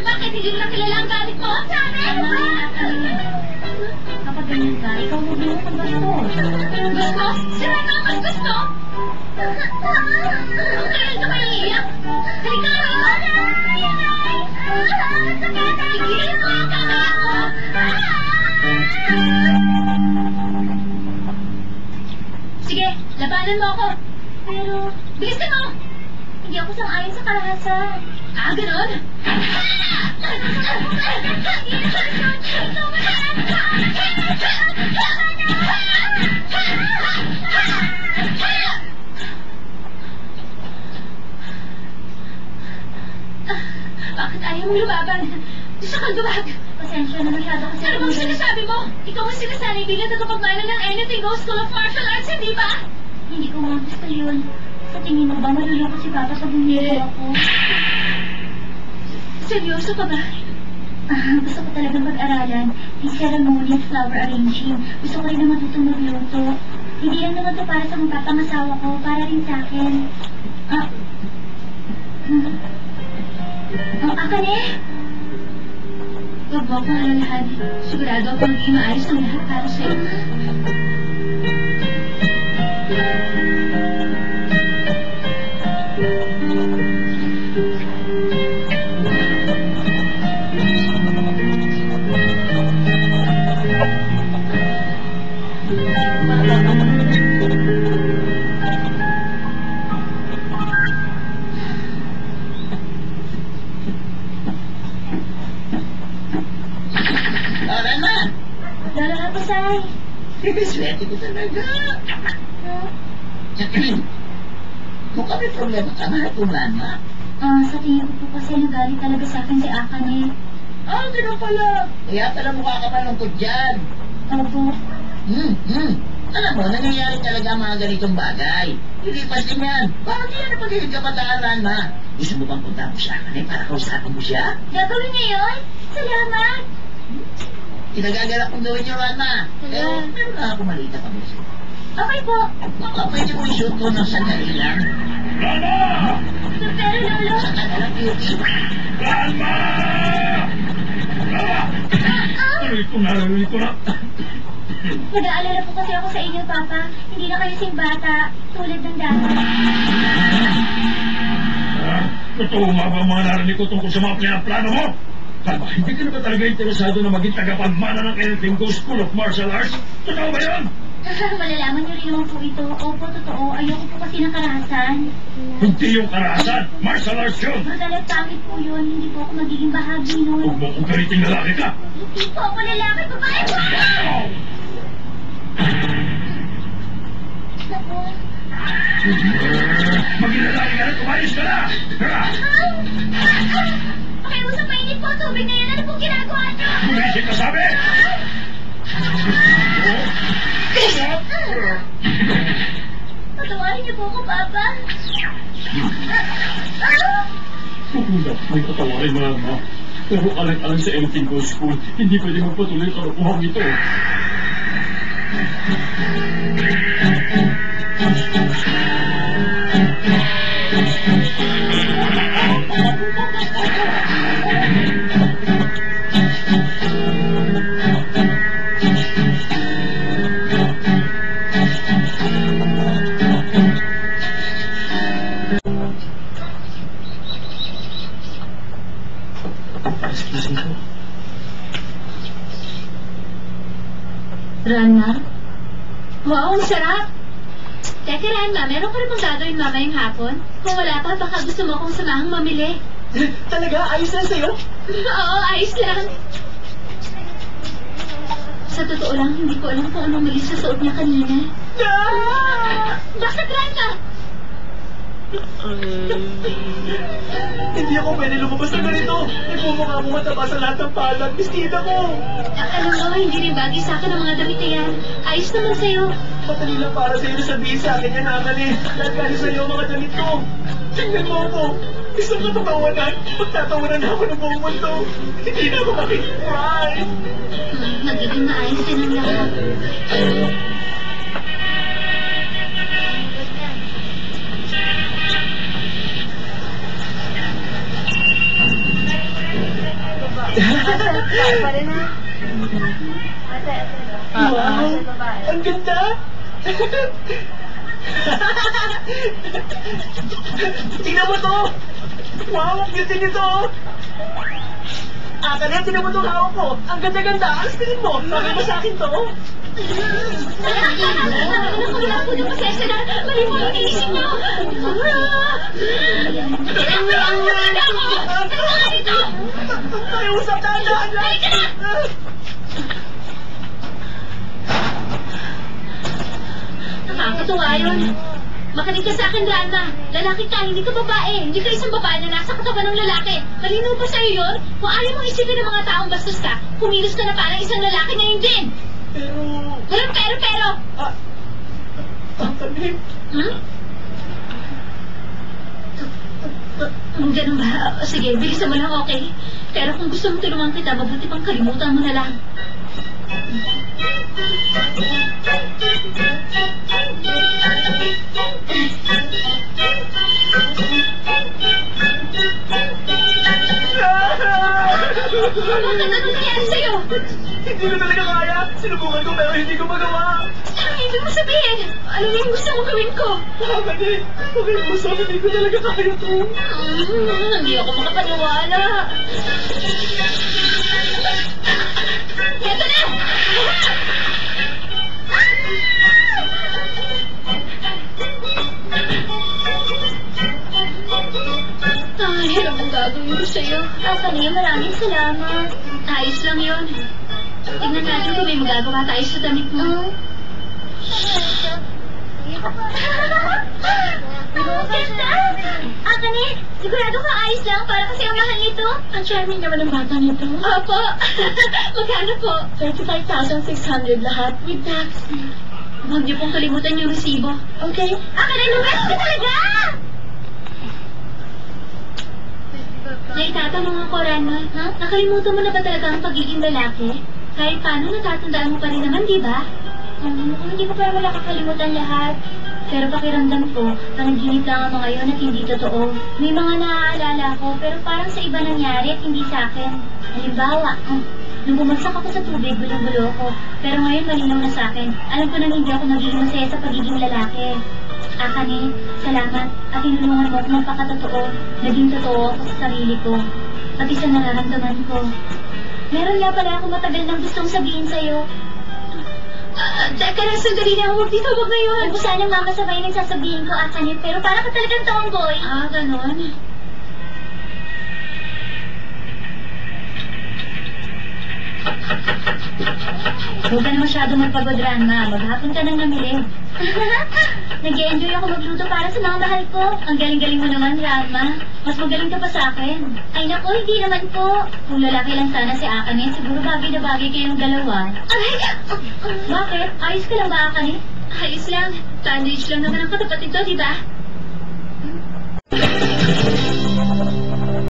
Bakit hindi mo nakilala ang galit mo? Kapag ganyan ka, ikaw mo din ang gusto. Gusto? Sila na ang gusto? Ang kailan ka kayo iiyak? Halika rin! Tigilin mo yung kamay ko! Sige, labanan mo ako. Pero, bilisan mo! Hindi ako sang-ayon sa karahasan. Ah, ganon? Bakit ayaw mo lumaban? Gusto kang duwag. Pasensya na masyado kasi... Ano bang sinasabi mo? Ikaw ang sinasanay bilang tagapagmana ng Anything Goes School of Martial Arts, hindi ba? Hindi ko nga gusto yun. Sa tingin mo ba maluloko si Papa pag humihinto ako? Seryoso ka ba? Gusto ko talagang pag-aralan. May ceremony at flower arranging. Gusto ko rin na matutong magluto. Hindi lang naman to para sa mga papangasawa ko, para rin sa akin. Akane? Huwag mo akong alalahan. Sigurado ako magiging maayos ang lahat para sa'yo. Lola Kapasay. Swerte ko talaga. Mukhang may problema ka, mahal ko, Mama. Sa tingin ko po kasi nagalit talaga sa akin si Akane. Ganun pala. Kaya pala mukha ka malungkot dyan. Opo. Alam mo, nangyayari talaga ang mga ganitong bagay. Ilipas din yan. Bakit yan ang pagiging kabataan, Ma? Gusto mo bang punta mo siya, Akane, para kausapin mo siya? Gagawin niya yun? Salamat. Kinagagalak kong gawin niyo, Mama. Pero meron na ako malita pa mo. Okay po. Baka pwede mo i-shoot ko ng sandali lang. Mama! Pero Lolo. Saka na lang, Cutie. Mama! Mama! Narinig ko na. Nag-aalala po kasi ako sa inyo, Papa. Hindi na kayo sing bata, tulad ng dati. Totoo nga ba ang mga narinig ko tungkol sa mga plano mo? Kalma, hindi ka na ba talaga interesado na maging tagapagmana ng Anything Goes School of Martial Arts? Totoo ba yan? Malalaman niyo rin naman po ito. Opo, totoo. Ayoko po kasi ng karahasan. Hindi yung karahasan. Martial arts yun. Magalat pangit po yun. Hindi po ako magiging bahagi nun. Huwag mo kung galiting lalaki ka. Hindi po ako lalaki. Babae po! Naku. Maging lalaki ka na, tumayos ka na. Pakiusap mainit po. Tubig na yan. Ano pong ginagawa niyo? Bumisip ka sabi. Patawarin niyo po ako, Papa. Tutulak, may patawarin na ma. Pero alang-alang sa Anything Goes School, hindi pwede magpatuloy ang karukuhang ito. Rana? Wow, ang sarap! Teka, Rana, meron ka rin bang gagawin mamayang hapon? Kung wala pa, baka gusto mo akong samahang mamili. Talaga? Ayos lang sa'yo? Oo, ayos lang. Sa totoo lang, hindi ko alam kung anong mali sa suot niya kanina. Bakit, Rana? Hindi ako pwede lumabas na ganito. Nagmumukha mo mataba sa lahat ng palag. Bistida ko. Alam mo, hindi rin bagay sa akin ang mga damit na yan. Ayos naman sa'yo. Patali lang para sa'yo na sabihin sa akin yan, Akane. Lahat kali sa'yo ang mga damit ko. Tingnan mo ako. Isang katatawanan. Magtatawanan na ako ng buong mundo. Hindi na ako makikipray. Magiging maayos din ang lahat. Pa rin na. Ate. Wow! Ang ganda! Tingnan mo to! Wow, ang ganda nito! Akala, tingnan mo itong hawak ko! Ang ganda-ganda! Alas tingin mo! Sabi mo sa akin to? Wala po ng pasensya na. Mali mo yung iisip mo. Tinapayang mo na ako! Ano ka dito? Tayo usap dahan-dahan lang! Halika na! Nakakatuwa yun. Makinig ka sa akin, Rana. Lalaki ka, hindi ka babae. Hindi ka isang babae na nasa katawan ng lalaki. Malinaw pa sa'yo yun? Kung ayaw mong isipin ng mga taong bastos ka, kumilos ka na parang isang lalaki ngayon din. Pero... Walang pero. Kami... Hmm? Ganun ba? Sige, bilisan mo lang, okay? Pero kung gusto mong tulungan kita, mabuti pang kalimutan mo na lang. Bakit ano nangyari sa'yo? Hindi ko talaga kaya! Sinubukan ko pero hindi ko magawa! Ano ibig mo sabihin? Ano yung gusto mong gawin ko? Kami! Pakiusap, hindi ko talaga kaya to! Hindi ako makapaniwala. Eto na! Ay, ano bang gagawin ko sa'yo? Kaniya, maraming salamat. Ayos lang yun. Tingnan natin kung may magagawa tayo sa damit mo. Ganda! Akane, sigurado ka ayos lang para kasi ang mahal nito. Ang charming naman ng bata nito. Opo. Magkano po? 35,600 lahat with tax. Huwag niyo pong kalimutan yung resibo. Okay? Akane, lumas ka talaga! Naitatanong ako, Ranma, ha? Nakalimutan mo na ba talaga ang pagiging lalaki? Kahit paano natatandaan mo pa rin naman, di ba? Hindi ko pa wala kakalimutan lahat. Pero pakiramdam ko, panaginip lang ang mga yun at hindi totoo. May mga naaalala ko, pero parang sa iba nangyari at hindi sa akin. Halimbawa, nung bumagsak ako sa tubig, gulo-gulo ako. Pero ngayon malinaw na sa akin. Alam ko nang hindi ako magiging masaya sa pagiging lalaki. Akane, salamat at tinulungan mo ako magpakatotoo. Naging totoo ako sa sarili ko. Pati sa nararamdaman ko. Meron nga pala ako matagal nang gustong sabihin sa'yo. Teka lang, sandali na. Huwag dito, huwag ngayon. Huwag sanang mama sabay nagsasabihin ko, Akane. Pero para ka talagang tomboy. Ganon. Huwag ka na masyado magpagod, Ranma. Maghapon ka nang namili. Nag-e-enjoy ako magluto para sa mga mahal ko. Ang galing-galing mo naman, Ranma. Mas magaling ka pa sa akin. Ay naku, hindi naman po. Kung lalaki lang sana si Akane, siguro bagay na bagay kayong dalawa. Ay! Bakit? Ayos ka lang ba, Akane? Ayos lang. Sandwich lang naman ang katapat nito, di ba?